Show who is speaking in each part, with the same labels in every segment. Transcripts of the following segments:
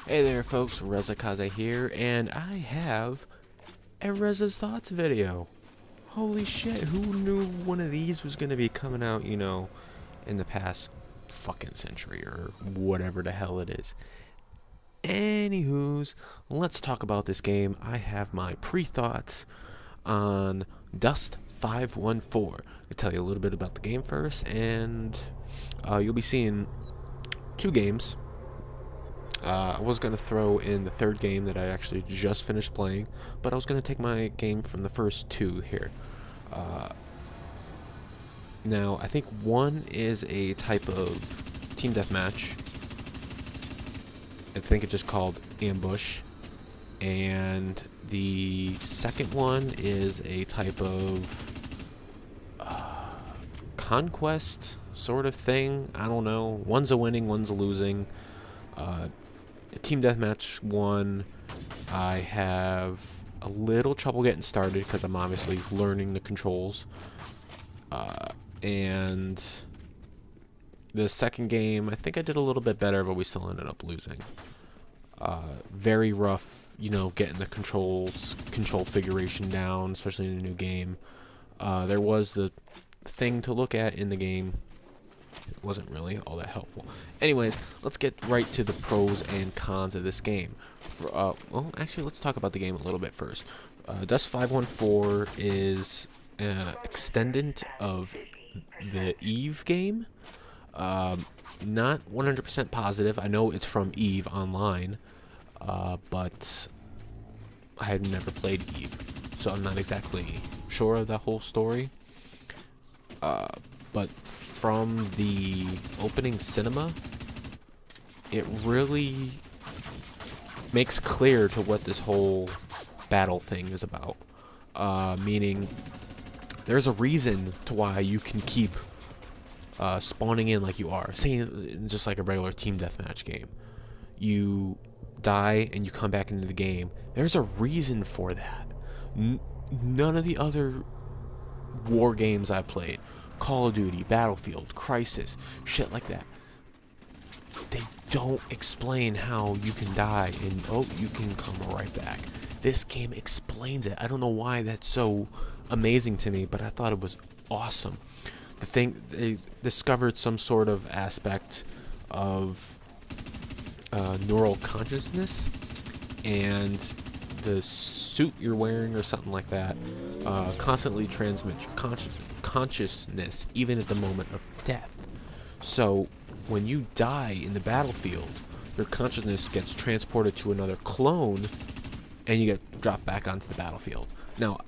Speaker 1: Hey there folks, Reza-Kaze here, and I have a Reza's Thoughts video. Holy shit, who knew one of these was gonna be coming out, in the past fucking century, or whatever the hell it is. Anywho's, let's talk about this game. I have my pre-thoughts on Dust 514. I'll tell you a little bit about the game first, and you'll be seeing two games. I was going to throw in the third game that I actually just finished playing, but I was going to take my game from the first two here. Now, I think one is a type of team deathmatch. I think it's just called Ambush. And the second one is a type of conquest sort of thing. I don't know. One's a winning, one's a losing. The team deathmatch one, I have a little trouble getting started because I'm obviously learning the controls. And the second game, I think I did a little bit better, but we still ended up losing. Very rough, getting the control figuration down, especially in a new game. There was the thing to look at in the game. It wasn't really all that helpful. Anyways, let's get right to the pros and cons of this game. Well, actually, let's talk about the game a little bit first. Dust 514 is an extendant of the Eve game. Not 100% positive. I know it's from Eve Online, but I had never played Eve, so I'm not exactly sure of that whole story. But from the opening cinema, it really makes clear to what this whole battle thing is about. Meaning, there's a reason to why you can keep spawning in like you are. Saying just like a regular team deathmatch game. You die and you come back into the game. There's a reason for that. None of the other war games I've played, Call of Duty, Battlefield, Crisis, shit like that, they don't explain how you can die and you can come right back. This game explains it. I don't know why that's so amazing to me, but I thought it was awesome. They discovered some sort of aspect of neural consciousness, and the suit you're wearing or something like that constantly transmits your consciousness even at the moment of death. So when you die in the battlefield, your consciousness gets transported to another clone and you get dropped back onto the battlefield. Now,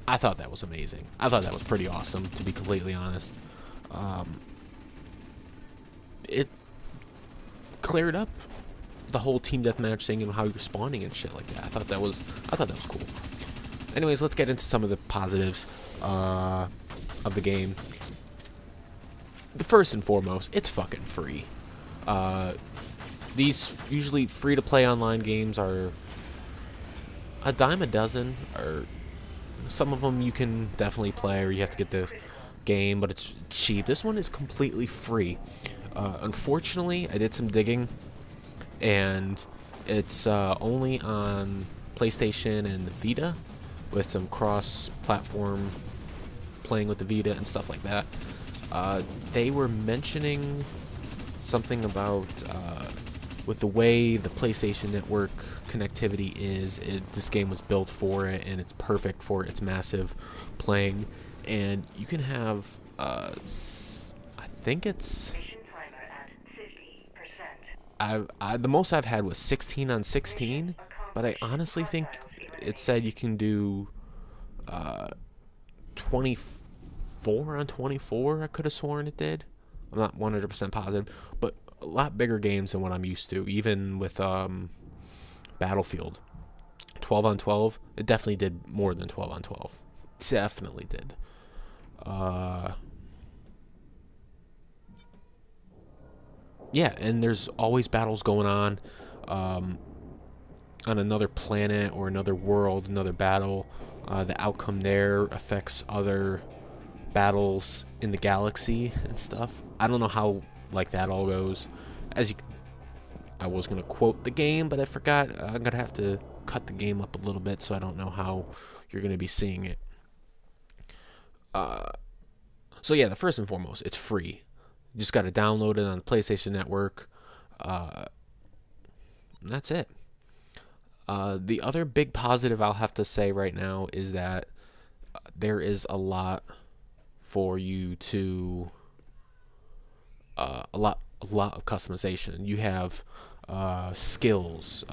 Speaker 1: I thought that was amazing. I thought that was pretty awesome, to be completely honest. It cleared up the whole team deathmatch thing and how you're spawning and shit like that. I thought that was cool. Anyways, let's get into some of the positives of the game. The first and foremost, it's fucking free. These usually free-to-play online games are a dime a dozen, or some of them you can definitely play, or you have to get the game, but it's cheap. This one is completely free. Unfortunately, I did some digging, and it's only on PlayStation and the Vita, with some cross-platform playing with the Vita and stuff like that. They were mentioning something about with the way the PlayStation Network connectivity is, this game was built for it, and it's perfect for its massive playing. And you can have, I think it's, the most I've had was 16 on 16, but I honestly think it said you can do 24 on 24. I could have sworn it did. I'm not 100% positive, but a lot bigger games than what I'm used to. Even with Battlefield, 12 on 12, it definitely did more than 12 on 12. Definitely did. Yeah, and there's always battles going on another planet or another world, another battle. The outcome there affects other battles in the galaxy and stuff. I don't know how like that all goes. As you I was going to quote the game, but I forgot. I'm going to have to cut the game up a little bit, so I don't know how you're going to be seeing it. So yeah, the first and foremost, it's free. You just got to download it on the PlayStation Network. That's it. The other big positive I'll have to say right now is that there is a lot for you to a lot of customization. You have skills,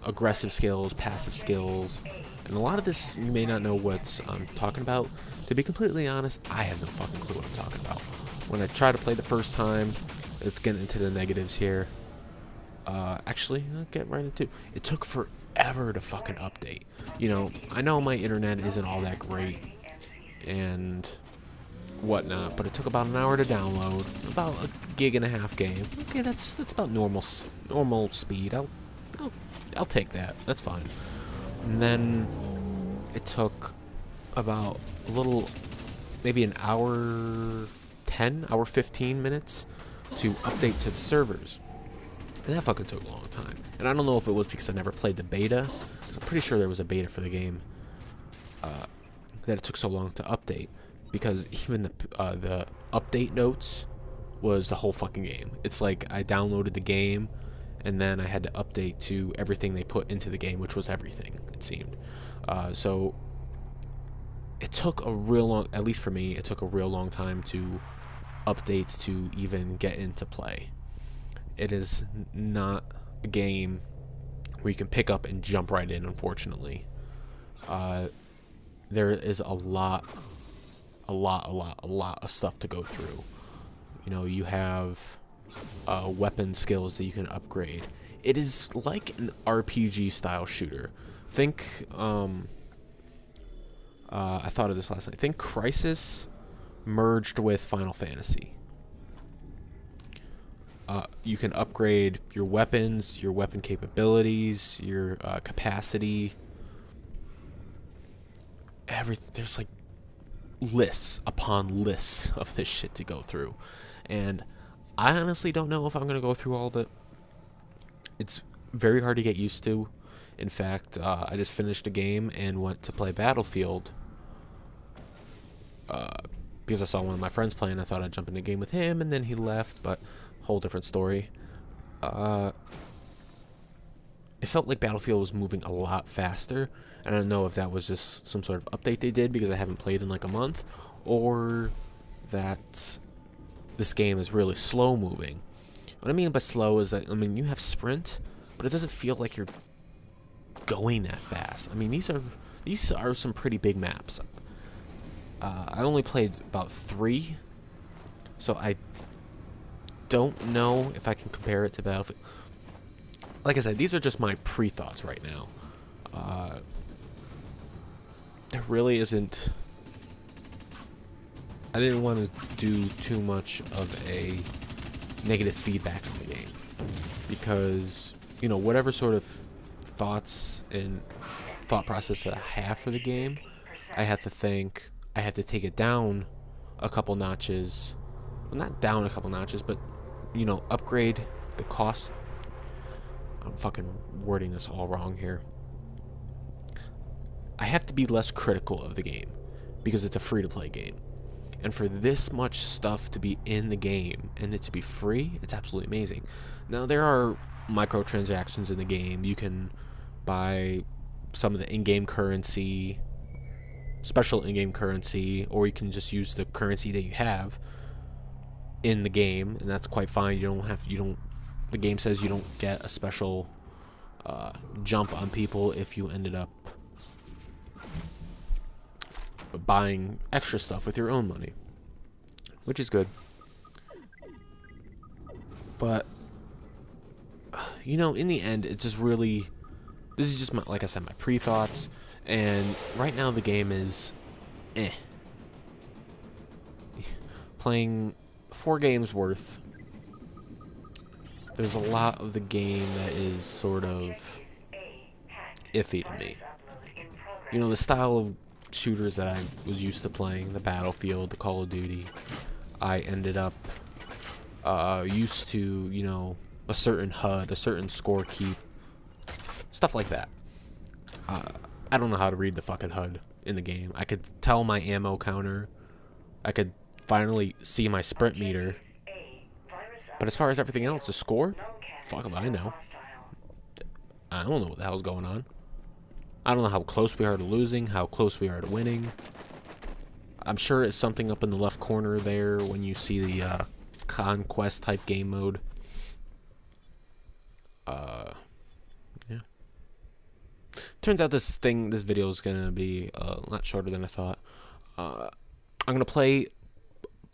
Speaker 1: aggressive skills, passive skills, and a lot of this you may not know what I'm talking about. To be completely honest, I have no fucking clue what I'm talking about. When I try to play the first time, let's get into the negatives here. Actually, I'll get right into it. It took forever to fucking update. You know, I know my internet isn't all that great and whatnot, but it took about an hour to download, about a gig-and-a-half game. Okay, that's about normal speed. I'll take that. That's fine. And then it took about a little, maybe an hour 15 minutes to update to the servers. And that fucking took a long time. And I don't know if it was because I never played the beta, because I'm pretty sure there was a beta for the game, that it took so long to update. Because even the update notes was the whole fucking game. It's like I downloaded the game, and then I had to update to everything they put into the game, which was everything, it seemed. So it took a real long, at least for me, it took a real long time to update to even get into play. It is not a game where you can pick up and jump right in, unfortunately. There is a lot of stuff to go through. You know, you have weapon skills that you can upgrade. It is like an RPG style shooter. Think, I thought of this last night. Think Crisis merged with Final Fantasy. You can upgrade your weapons, your weapon capabilities, your capacity. There's like lists upon lists of this shit to go through, and I honestly don't know if I'm gonna go through all of it. It's very hard to get used to. In fact, I just finished a game and went to play Battlefield because I saw one of my friends playing. I thought I'd jump in a game with him, and then he left, but whole different story. It felt like Battlefield was moving a lot faster. I don't know if that was just some sort of update they did because I haven't played in like a month, or that this game is really slow moving. What I mean by slow is that, I mean, you have sprint, but it doesn't feel like you're going that fast. I mean, these are some pretty big maps. I only played about 3, so I don't know if I can compare it to Battlefield. Like I said, these are just my pre-thoughts right now. There really isn't... I didn't want to do too much of a negative feedback on the game. Because, you know, whatever sort of thoughts and thought process that I have for the game, I have to take it down a couple notches. Well, not down a couple notches, but, you know, upgrade the cost. I'm fucking wording this all wrong here. I have to be less critical of the game because it's a free-to-play game. And for this much stuff to be in the game and it to be free, it's absolutely amazing. Now, there are microtransactions in the game. You can buy some of the in-game currency, special in-game currency, or you can just use the currency that you have in the game, and that's quite fine. The game says you don't get a special jump on people if you ended up buying extra stuff with your own money, which is good. But, you know, in the end, it's just really, this is just my, like I said, my pre-thoughts, and right now the game is playing 4 games worth. There's a lot of the game that is sort of iffy to me. You know, the style of shooters that I was used to playing, the Battlefield, the Call of Duty, I ended up used to, you know, a certain HUD, a certain score keep, stuff like that. I don't know how to read the fucking HUD in the game. I could tell my ammo counter. I could finally see my sprint meter. But as far as everything else, the score, fuck if I know. I don't know what the hell's going on. I don't know how close we are to losing, how close we are to winning. I'm sure it's something up in the left corner there when you see the conquest type game mode. Yeah. Turns out this video is gonna be a lot shorter than I thought. I'm gonna play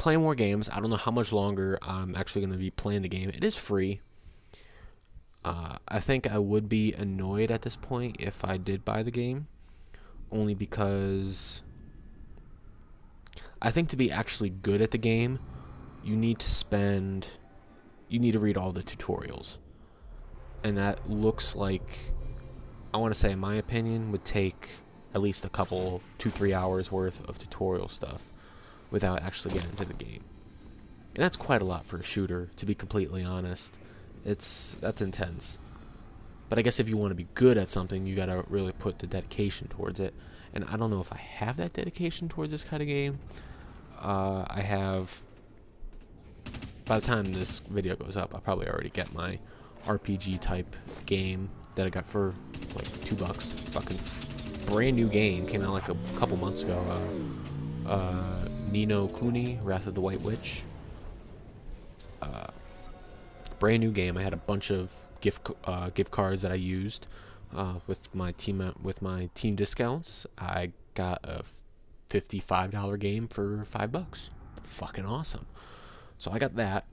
Speaker 1: more games. I don't know how much longer I'm actually gonna be playing the game. It is free. I think I would be annoyed at this point if I did buy the game, only because I think to be actually good at the game, you need to read all the tutorials. And that looks like, I want to say in my opinion, would take at least a couple, 2-3 hours worth of tutorial stuff without actually getting into the game. And that's quite a lot for a shooter, to be completely honest. That's intense. But I guess if you want to be good at something, you gotta really put the dedication towards it. And I don't know if I have that dedication towards this kind of game. I have, by the time this video goes up, I'll probably already get my RPG type game that I got for like $2. Fucking brand new game, came out like a couple months ago. Ni no Kuni, Wrath of the White Witch. Brand new game. I had a bunch of gift cards that I used with my team discounts. I got a $55 game for $5. Fucking awesome. So I got that.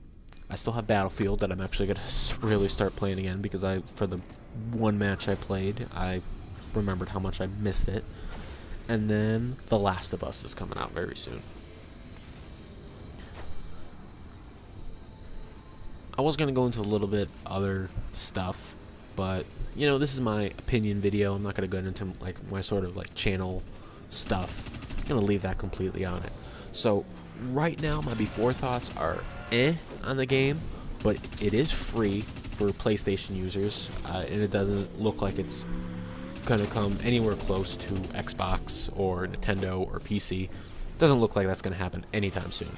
Speaker 1: I still have Battlefield that I'm actually gonna really start playing again, because for the one match I played, I remembered how much I missed it. And then The Last of Us is coming out very soon. I was going to go into a little bit other stuff, but, you know, this is my opinion video. I'm not going to go into, like, my sort of, like, channel stuff. I'm going to leave that completely on it. So, right now, my before thoughts are on the game, but it is free for PlayStation users, and it doesn't look like it's going to come anywhere close to Xbox or Nintendo or PC. Doesn't look like that's going to happen anytime soon.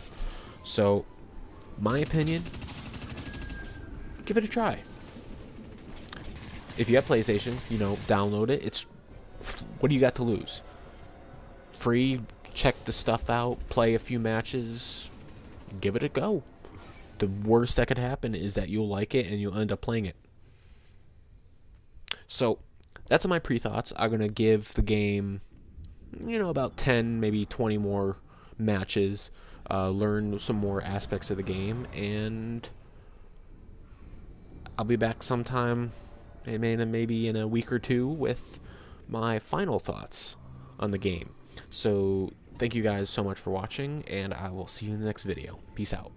Speaker 1: So, my opinion, give it a try. If you have PlayStation, you know, download it. What do you got to lose? Free, check the stuff out, play a few matches, give it a go. The worst that could happen is that you'll like it and you'll end up playing it. So, that's my pre-thoughts. I'm going to give the game, you know, about 10, maybe 20 more matches, learn some more aspects of the game, and I'll be back sometime, maybe in a week or two, with my final thoughts on the game. So, thank you guys so much for watching, and I will see you in the next video. Peace out.